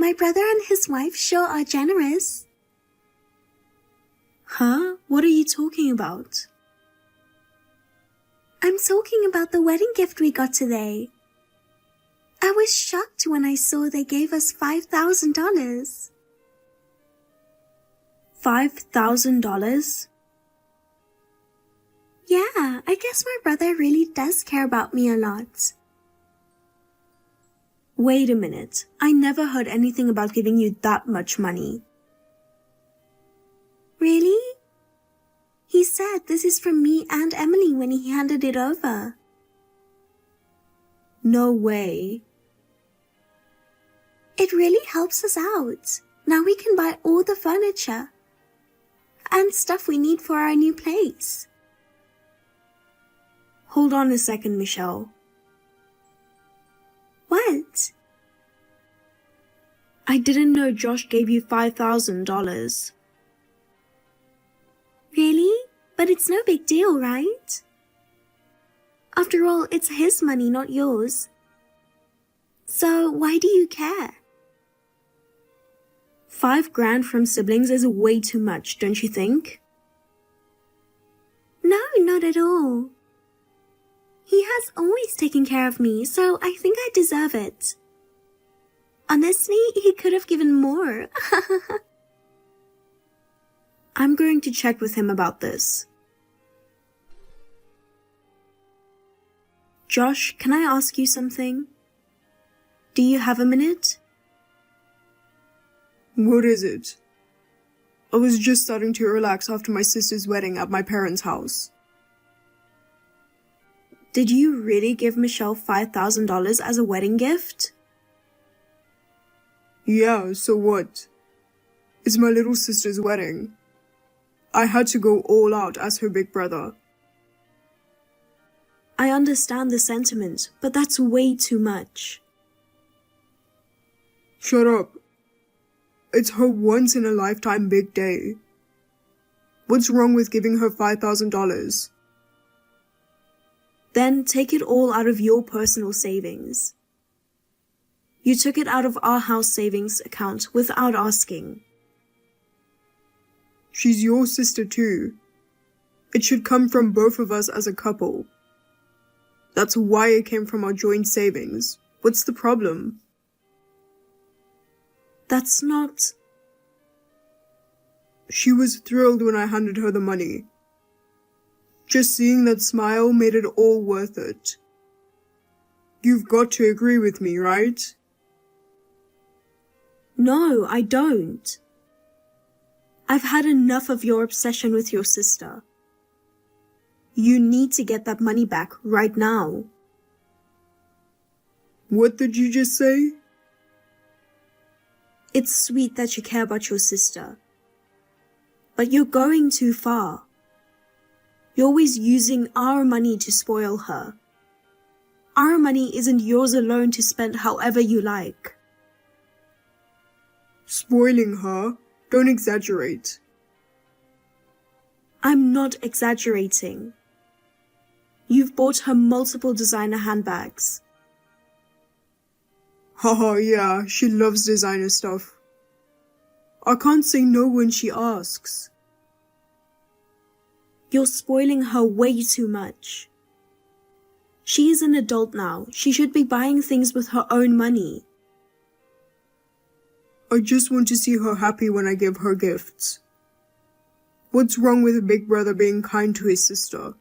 My brother and his wife sure are generous. Huh? What are you talking about? I'm talking about the wedding gift we got today. I was shocked when I saw they gave us $5,000. $5,000? Yeah, I guess my brother really does care about me a lot. Wait a minute. I never heard anything about giving you that much money. Really? He said this is from me and Emily when he handed it over. No way. It really helps us out. Now we can buy all the furniture and stuff we need for our new place. Hold on a second, Michelle. What? I didn't know Josh gave you $5,000. Really? But it's no big deal, right? After all, it's his money, not yours. So why do you care? $5,000 from siblings is way too much, don't you think? No, not at all. He has always taken care of me, so I think I deserve it. Honestly, he could have given more. I'm going to check with him about this. Josh, can I ask you something? Do you have a minute? What is it? I was just starting to relax after my sister's wedding at my parents' house. Did you really give Michelle $5,000 as a wedding gift? Yeah, so what? It's my little sister's wedding. I had to go all out as her big brother. I understand the sentiment, but that's way too much. Shut up. It's her once-in-a-lifetime big day. What's wrong with giving her $5,000? Then take it all out of your personal savings. You took it out of our house savings account without asking. She's your sister too. It should come from both of us as a couple. That's why it came from our joint savings. What's the problem? That's not... She was thrilled when I handed her the money. Just seeing that smile made it all worth it. You've got to agree with me, right? No, I don't. I've had enough of your obsession with your sister. You need to get that money back right now. What did you just say? It's sweet that you care about your sister. But you're going too far. You're always using our money to spoil her. Our money isn't yours alone to spend however you like. Spoiling her? Don't exaggerate. I'm not exaggerating. You've bought her multiple designer handbags. Haha, yeah, she loves designer stuff. I can't say no when she asks. You're spoiling her way too much. She is an adult now. She should be buying things with her own money. I just want to see her happy when I give her gifts. What's wrong with a big brother being kind to his sister?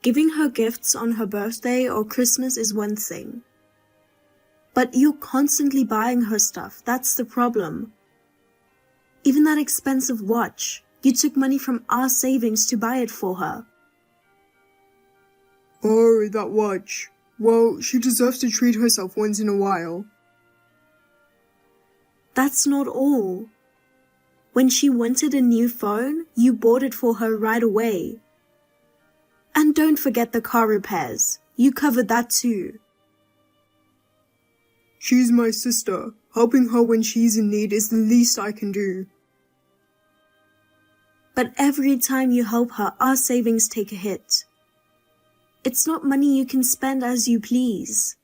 Giving her gifts on her birthday or Christmas is one thing. But you're constantly buying her stuff. That's the problem. Even that expensive watch. You took money from our savings to buy it for her. Oh, that watch. Well, she deserves to treat herself once in a while. That's not all. When she wanted a new phone, you bought it for her right away. And don't forget the car repairs. You covered that too. She's my sister. Helping her when she's in need is the least I can do. But every time you help her, our savings take a hit. It's not money you can spend as you please.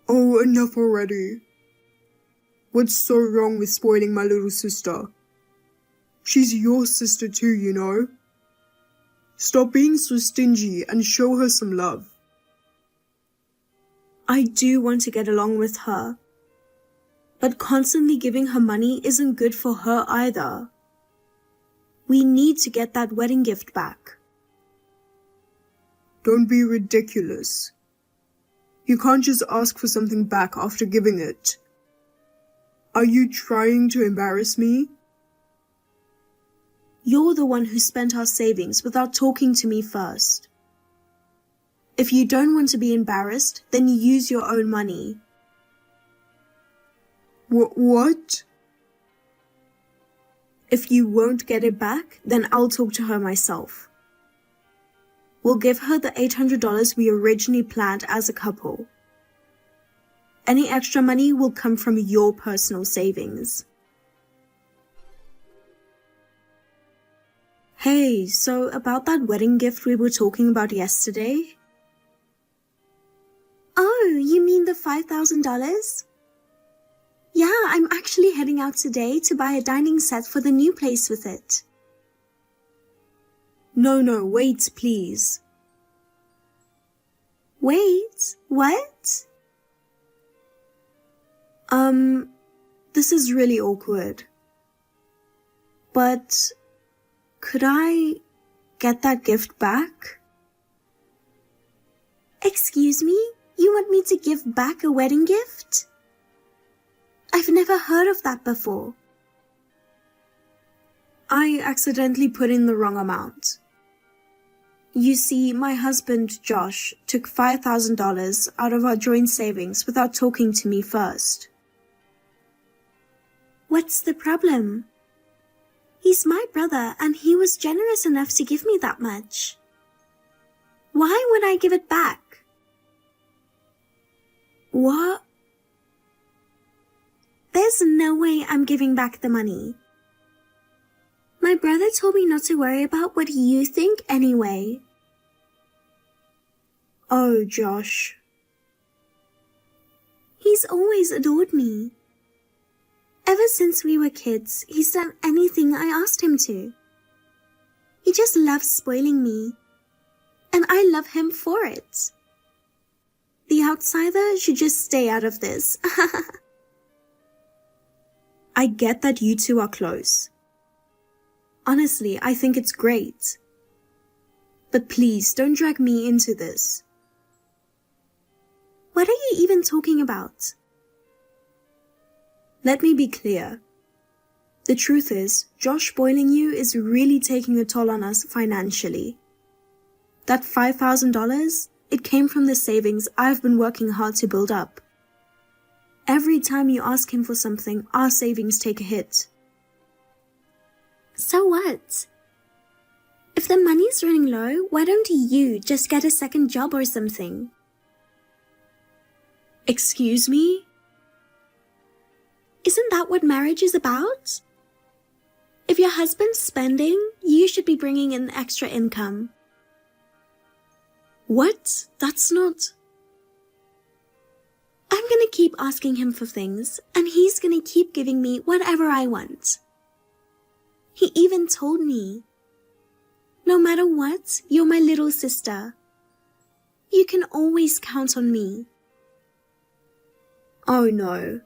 Oh, enough already. What's so wrong with spoiling my little sister? She's your sister too, you know. Stop being so stingy and show her some love. I do want to get along with her, but constantly giving her money isn't good for her either. We need to get that wedding gift back. Don't be ridiculous. You can't just ask for something back after giving it. Are you trying to embarrass me? You're the one who spent our savings without talking to me first. If you don't want to be embarrassed, then use your own money. What? If you won't get it back, then I'll talk to her myself. We'll give her the $800 we originally planned as a couple. Any extra money will come from your personal savings. Hey, so about that wedding gift we were talking about yesterday? Oh, you mean the $5,000? Yeah, I'm actually heading out today to buy a dining set for the new place with it. No, wait, please. Wait, what? This is really awkward. But could I get that gift back? Excuse me? You want me to give back a wedding gift? I've never heard of that before. I accidentally put in the wrong amount. You see, my husband, Josh, took $5,000 out of our joint savings without talking to me first. What's the problem? He's my brother and he was generous enough to give me that much. Why would I give it back? What? There's no way I'm giving back the money. My brother told me not to worry about what you think anyway. Oh, Josh. He's always adored me. Ever since we were kids, he's done anything I asked him to. He just loves spoiling me. And I love him for it. The outsider should just stay out of this. I get that you two are close. Honestly, I think it's great. But please, don't drag me into this. What are you even talking about? Let me be clear. The truth is, Josh spoiling you is really taking a toll on us financially. That $5,000, it came from the savings I've been working hard to build up. Every time you ask him for something, our savings take a hit. So what? If the money's running low, why don't you just get a second job or something? Excuse me? Isn't that what marriage is about? If your husband's spending, you should be bringing in extra income. What? That's not... I'm gonna keep asking him for things, and he's gonna keep giving me whatever I want. He even told me, no matter what, you're my little sister. You can always count on me. Oh no.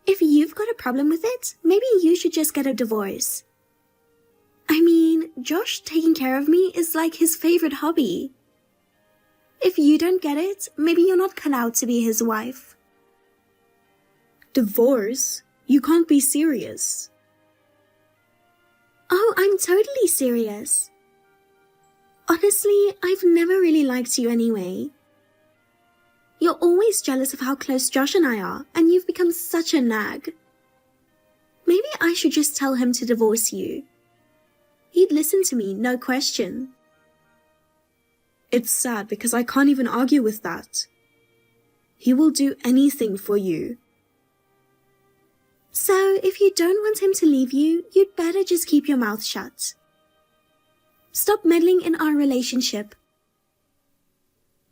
If you've got a problem with it, maybe you should just get a divorce. I mean, Josh taking care of me is like his favorite hobby. If you don't get it, maybe you're not cut out to be his wife. Divorce? You can't be serious. Oh, I'm totally serious. Honestly, I've never really liked you anyway. You're always jealous of how close Josh and I are, and you've become such a nag. Maybe I should just tell him to divorce you. He'd listen to me, no question. It's sad because I can't even argue with that. He will do anything for you. So, if you don't want him to leave you, you'd better just keep your mouth shut. Stop meddling in our relationship.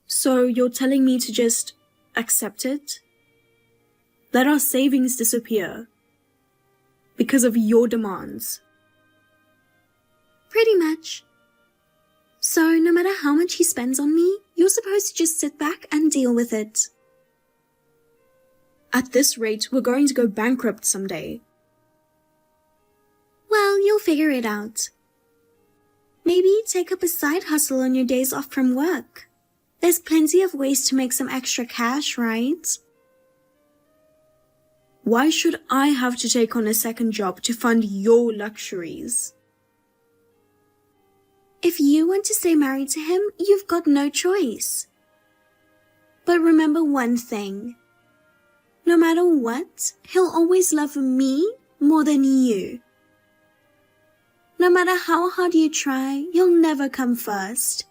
So you're telling me to just accept it? Let our savings disappear because of your demands. Pretty much. So no matter how much he spends on me, you're supposed to just sit back and deal with it. At this rate, we're going to go bankrupt someday. Well, you'll figure it out. Maybe take up a side hustle on your days off from work. There's plenty of ways to make some extra cash, right? Why should I have to take on a second job to fund your luxuries? If you want to stay married to him, you've got no choice. But remember one thing. No matter what, he'll always love me more than you. No matter how hard you try, you'll never come first.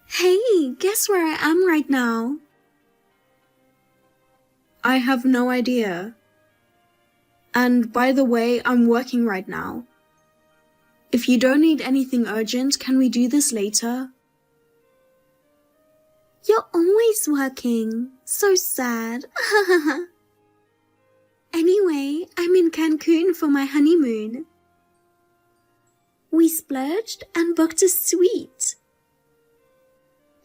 Hey, guess where I am right now? I have no idea. And by the way, I'm working right now. If you don't need anything urgent, can we do this later? You're always working. So sad. Anyway, I'm in Cancun for my honeymoon. We splurged and booked a suite.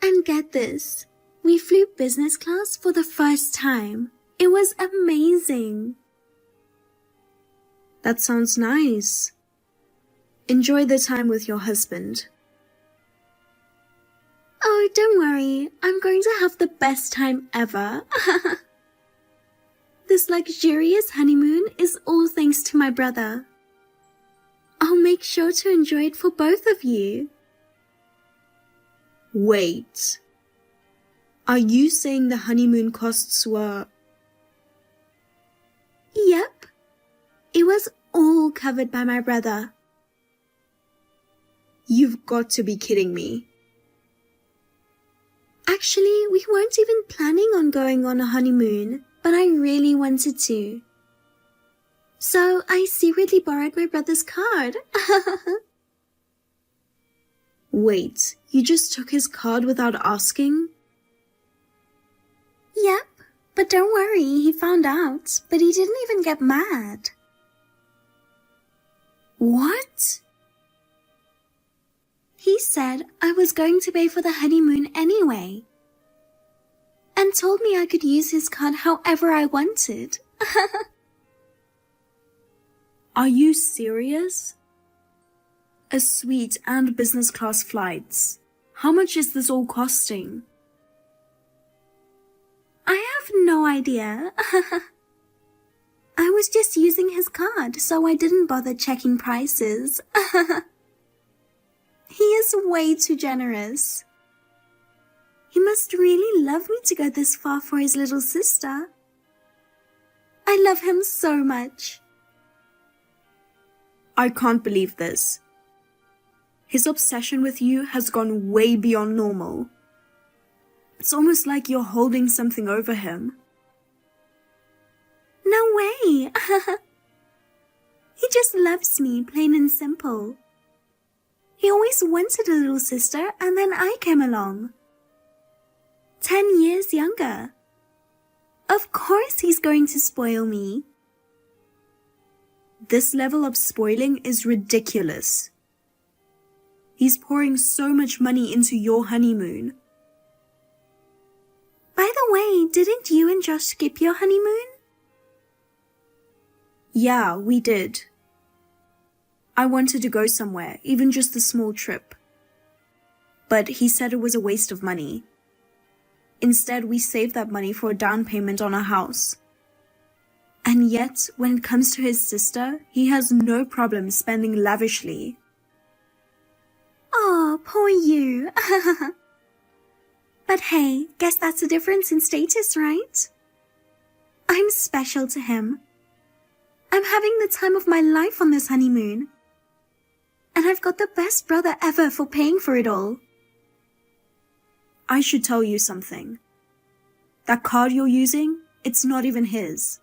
And get this, we flew business class for the first time. It was amazing. That sounds nice. Enjoy the time with your husband. Oh, don't worry. I'm going to have the best time ever. This luxurious honeymoon is all thanks to my brother. I'll make sure to enjoy it for both of you. Wait. Are you saying the honeymoon costs were... Yep. It was all covered by my brother. You've got to be kidding me. Actually, we weren't even planning on going on a honeymoon, but I really wanted to. So I secretly borrowed my brother's card. Wait, you just took his card without asking? Yep, but don't worry, he found out, but he didn't even get mad. What? He said I was going to pay for the honeymoon anyway, and told me I could use his card however I wanted. Are you serious? A suite and business class flights. How much is this all costing? I have no idea. I was just using his card, so I didn't bother checking prices. He is way too generous. He must really love me to go this far for his little sister. I love him so much. I can't believe this. His obsession with you has gone way beyond normal. It's almost like you're holding something over him. No way! He just loves me, plain and simple. He always wanted a little sister, and then I came along. 10 years younger. Of course he's going to spoil me. This level of spoiling is ridiculous. He's pouring so much money into your honeymoon. By the way, didn't you and Josh skip your honeymoon? Yeah, we did. I wanted to go somewhere, even just a small trip. But he said it was a waste of money. Instead, we saved that money for a down payment on a house. And yet, when it comes to his sister, he has no problem spending lavishly. Oh, poor you. But hey, guess that's a difference in status, right? I'm special to him. I'm having the time of my life on this honeymoon. And I've got the best brother ever for paying for it all. I should tell you something. That card you're using, it's not even his.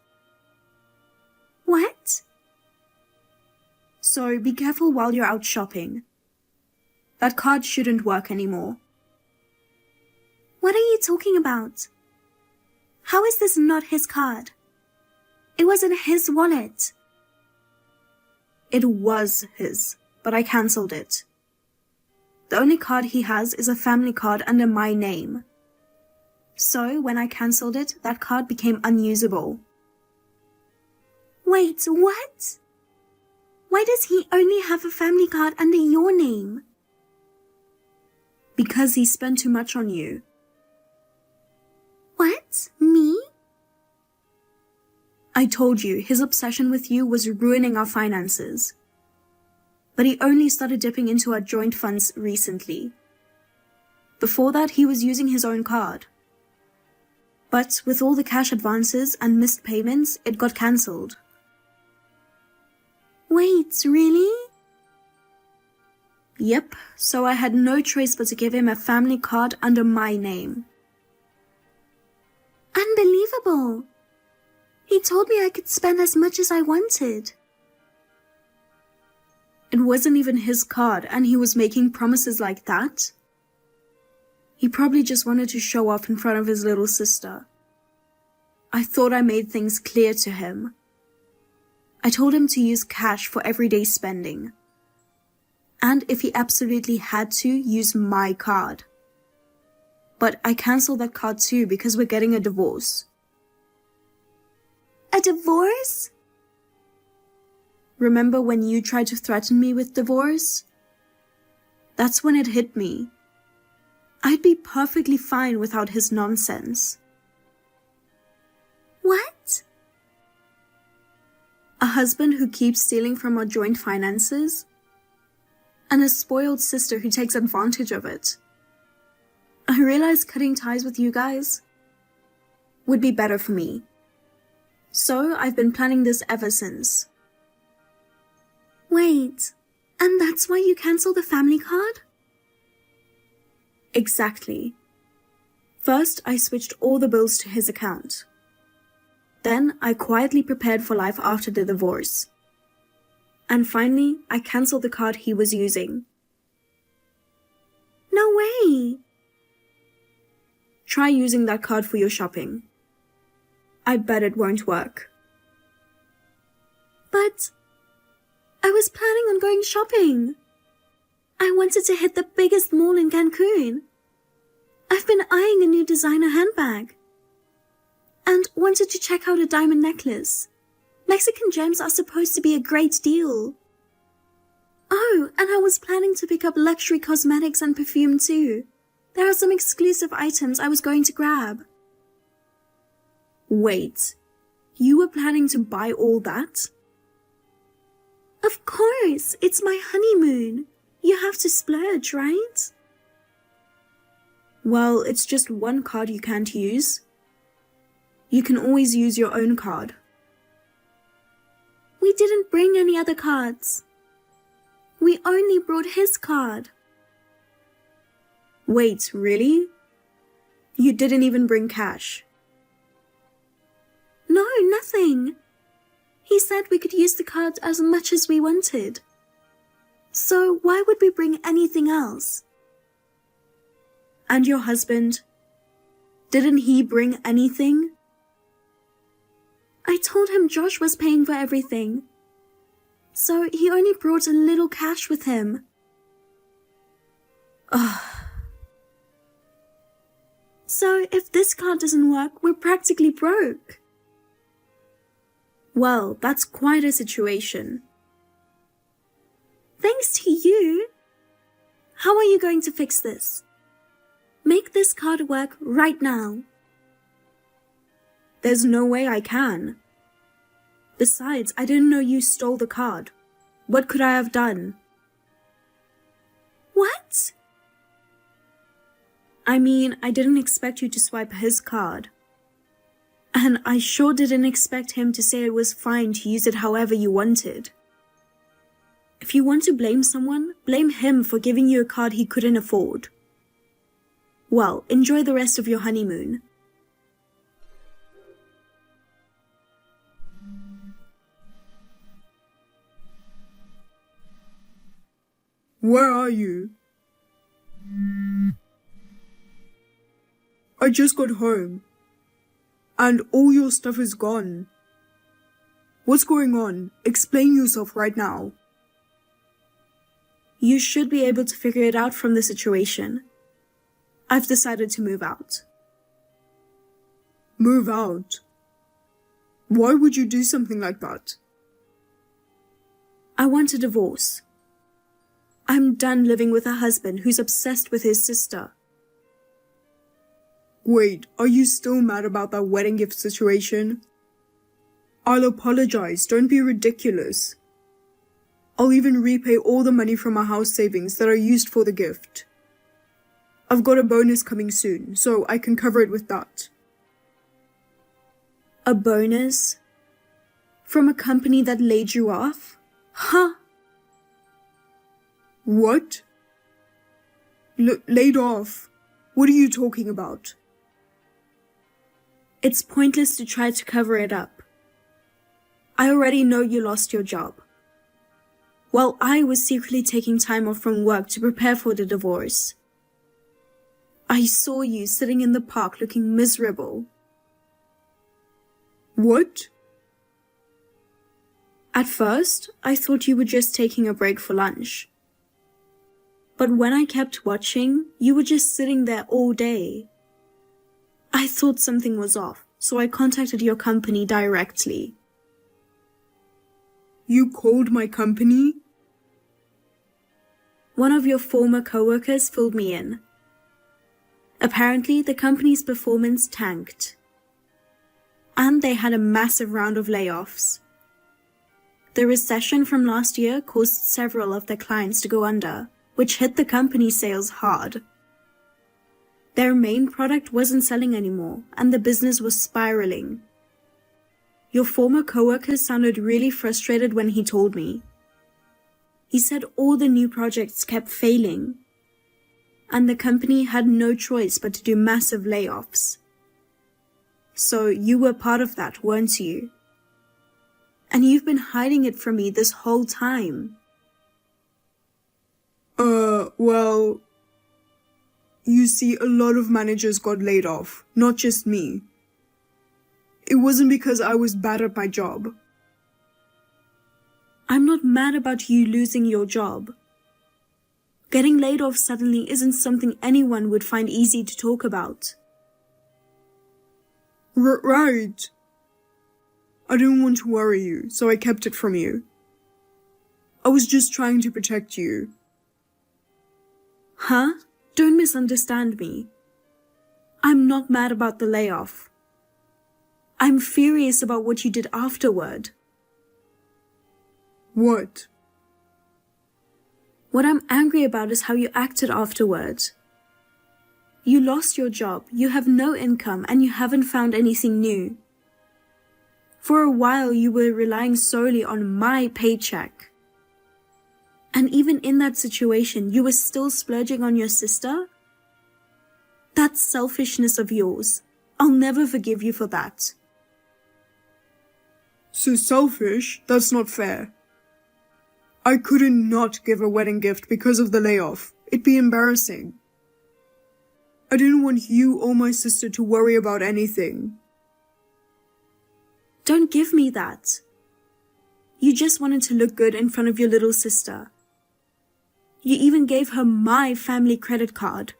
What? So be careful while you're out shopping. That card shouldn't work anymore. What are you talking about? How is this not his card? It was in his wallet. It was his, but I cancelled it. The only card he has is a family card under my name. So when I cancelled it, that card became unusable. Wait, what? Why does he only have a family card under your name? Because he spent too much on you. What? Me? I told you, his obsession with you was ruining our finances. But he only started dipping into our joint funds recently. Before that, he was using his own card. But with all the cash advances and missed payments, it got cancelled. Wait, really? Yep, so I had no choice but to give him a family card under my name. Unbelievable. He told me I could spend as much as I wanted. It wasn't even his card, and he was making promises like that. He probably just wanted to show off in front of his little sister. I thought I made things clear to him. I told him to use cash for everyday spending. And if he absolutely had to, use my card. But I cancelled that card too because we're getting a divorce. A divorce? Remember when you tried to threaten me with divorce? That's when it hit me. I'd be perfectly fine without his nonsense. What? A husband who keeps stealing from our joint finances? And a spoiled sister who takes advantage of it. I realized cutting ties with you guys would be better for me. So I've been planning this ever since. Wait, and that's why you cancelled the family card? Exactly. First, I switched all the bills to his account. Then, I quietly prepared for life after the divorce. And finally, I cancelled the card he was using. No way! Try using that card for your shopping. I bet it won't work. But I was planning on going shopping. I wanted to hit the biggest mall in Cancun. I've been eyeing a new designer handbag. And wanted to check out a diamond necklace. Mexican gems are supposed to be a great deal. Oh, and I was planning to pick up luxury cosmetics and perfume too. There are some exclusive items I was going to grab. Wait, you were planning to buy all that? Of course, it's my honeymoon. You have to splurge, right? Well, it's just one card you can't use. You can always use your own card. We didn't bring any other cards. We only brought his card. Wait, really? You didn't even bring cash? No, nothing. He said we could use the card as much as we wanted. So why would we bring anything else? And your husband? Didn't he bring anything? I told him Josh was paying for everything. So he only brought a little cash with him. Ugh. So if this card doesn't work, we're practically broke. Well, that's quite a situation. Thanks to you. How are you going to fix this? Make this card work right now. There's no way I can. Besides, I didn't know you stole the card. What could I have done? What? I mean, I didn't expect you to swipe his card. And I sure didn't expect him to say it was fine to use it however you wanted. If you want to blame someone, blame him for giving you a card he couldn't afford. Well, enjoy the rest of your honeymoon. Where are you? I just got home. And all your stuff is gone. What's going on? Explain yourself right now. You should be able to figure it out from the situation. I've decided to move out. Move out? Why would you do something like that? I want a divorce. I'm done living with a husband who's obsessed with his sister. Wait, are you still mad about that wedding gift situation? I'll apologize, don't be ridiculous. I'll even repay all the money from my house savings that I used for the gift. I've got a bonus coming soon, so I can cover it with that. A bonus? From a company that laid you off? Huh? What? Laid off? What are you talking about? It's pointless to try to cover it up. I already know you lost your job. While I was secretly taking time off from work to prepare for the divorce, I saw you sitting in the park looking miserable. What? At first, I thought you were just taking a break for lunch. But when I kept watching, you were just sitting there all day. I thought something was off, so I contacted your company directly. You called my company? One of your former coworkers filled me in. Apparently, the company's performance tanked. And they had a massive round of layoffs. The recession from last year caused several of their clients to go under, which hit the company's sales hard. Their main product wasn't selling anymore, and the business was spiraling. Your former coworker sounded really frustrated when he told me. He said all the new projects kept failing, and the company had no choice but to do massive layoffs. So you were part of that, weren't you? And you've been hiding it from me this whole time. Well, you see, a lot of managers got laid off, not just me. It wasn't because I was bad at my job. I'm not mad about you losing your job. Getting laid off suddenly isn't something anyone would find easy to talk about. Right. I didn't want to worry you, so I kept it from you. I was just trying to protect you. Huh? Don't misunderstand me. I'm not mad about the layoff. I'm furious about what you did afterward. What? What I'm angry about is how you acted afterward. You lost your job, you have no income, and you haven't found anything new. For a while, you were relying solely on my paycheck. And even in that situation, you were still splurging on your sister? That's selfishness of yours. I'll never forgive you for that. So selfish? That's not fair. I couldn't not give a wedding gift because of the layoff. It'd be embarrassing. I didn't want you or my sister to worry about anything. Don't give me that. You just wanted to look good in front of your little sister. You even gave her my family credit card.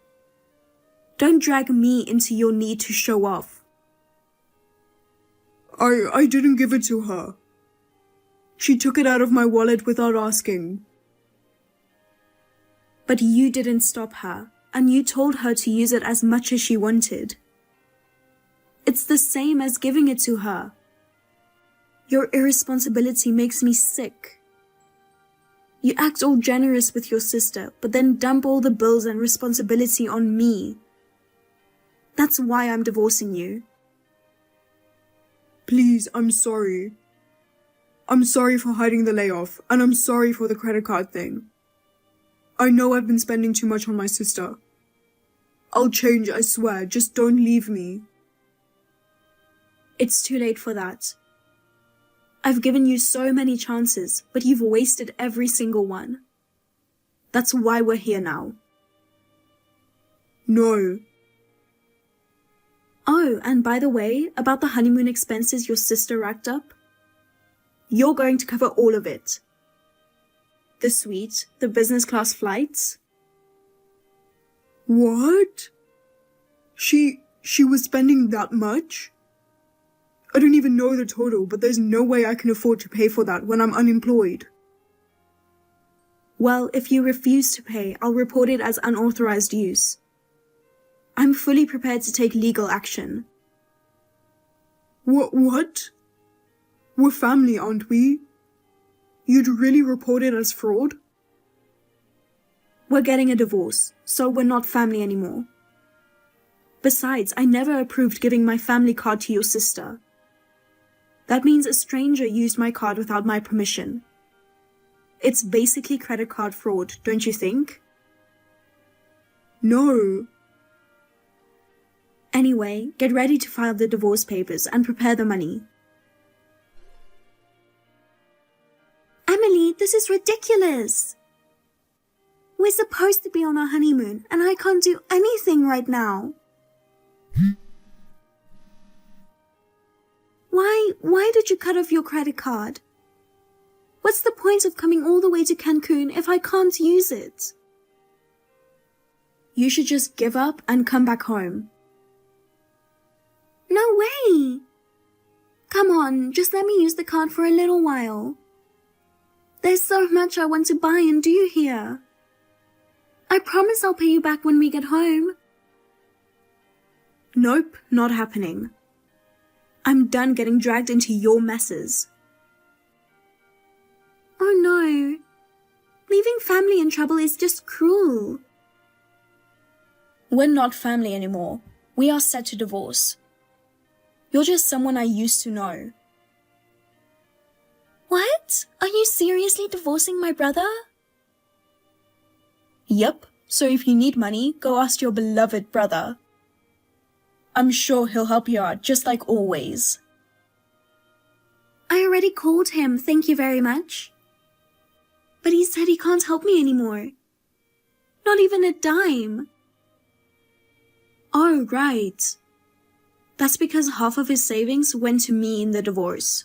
Don't drag me into your need to show off. I didn't give it to her. She took it out of my wallet without asking. But you didn't stop her, and you told her to use it as much as she wanted. It's the same as giving it to her. Your irresponsibility makes me sick. You act all generous with your sister, but then dump all the bills and responsibility on me. That's why I'm divorcing you. Please, I'm sorry. I'm sorry for hiding the layoff, and I'm sorry for the credit card thing. I know I've been spending too much on my sister. I'll change, I swear, just don't leave me. It's too late for that. I've given you so many chances, but you've wasted every single one. That's why we're here now. No. Oh, and by the way, about the honeymoon expenses your sister racked up, you're going to cover all of it. The suite, the business class flights. What? She was spending that much? I don't even know the total, but there's no way I can afford to pay for that when I'm unemployed. Well, if you refuse to pay, I'll report it as unauthorized use. I'm fully prepared to take legal action. What? We're family, aren't we? You'd really report it as fraud? We're getting a divorce, so we're not family anymore. Besides, I never approved giving my family card to your sister. That means a stranger used my card without my permission. It's basically credit card fraud, don't you think? No. Anyway, get ready to file the divorce papers and prepare the money. Emily, this is ridiculous. We're supposed to be on our honeymoon, and I can't do anything right now. Why did you cut off your credit card? What's the point of coming all the way to Cancun if I can't use it? You should just give up and come back home. No way! Come on, just let me use the card for a little while. There's so much I want to buy and do here. I promise I'll pay you back when we get home. Nope, not happening. I'm done getting dragged into your messes. Oh no. Leaving family in trouble is just cruel. We're not family anymore. We are set to divorce. You're just someone I used to know. What? Are you seriously divorcing my brother? Yep, so if you need money, go ask your beloved brother. I'm sure he'll help you out, just like always. I already called him, thank you very much. But he said he can't help me anymore. Not even a dime. Oh, right. That's because half of his savings went to me in the divorce.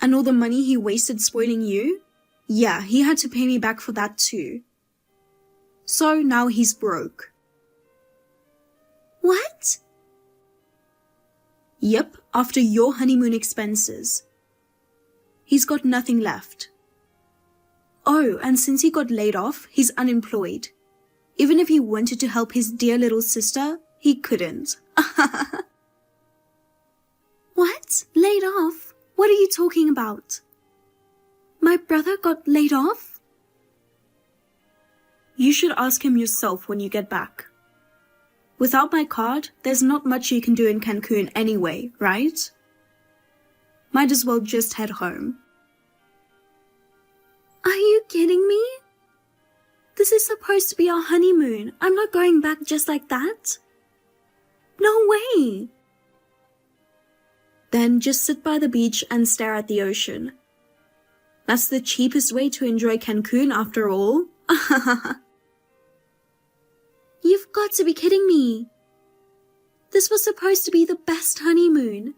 And all the money he wasted spoiling you? Yeah, he had to pay me back for that too. So now he's broke. What? Yep, after your honeymoon expenses. He's got nothing left. Oh, and since he got laid off, he's unemployed. Even if he wanted to help his dear little sister, he couldn't. What? Laid off? What are you talking about? My brother got laid off? You should ask him yourself when you get back. Without my card, there's not much you can do in Cancun anyway, right? Might as well just head home. Are you kidding me? This is supposed to be our honeymoon. I'm not going back just like that. No way. Then just sit by the beach and stare at the ocean. That's the cheapest way to enjoy Cancun after all. You've got to be kidding me. This was supposed to be the best honeymoon.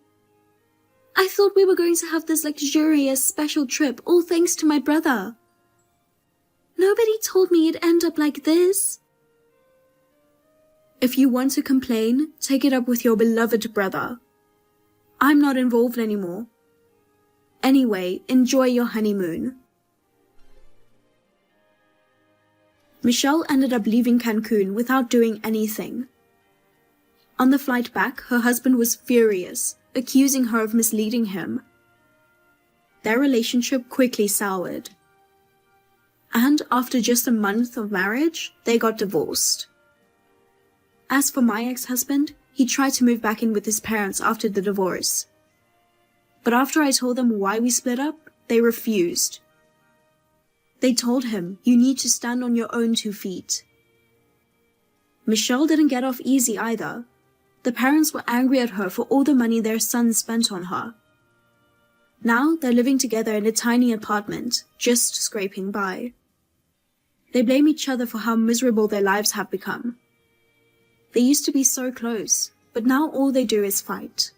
I thought we were going to have this luxurious special trip, all thanks to my brother. Nobody told me it'd end up like this. If you want to complain, take it up with your beloved brother. I'm not involved anymore. Anyway, enjoy your honeymoon. Michelle ended up leaving Cancun without doing anything. On the flight back, her husband was furious, accusing her of misleading him. Their relationship quickly soured. And after just a month of marriage, they got divorced. As for my ex-husband, he tried to move back in with his parents after the divorce. But after I told them why we split up, they refused. They told him, you need to stand on your own 2 feet. Michelle didn't get off easy either. The parents were angry at her for all the money their son spent on her. Now they're living together in a tiny apartment, just scraping by. They blame each other for how miserable their lives have become. They used to be so close, but now all they do is fight.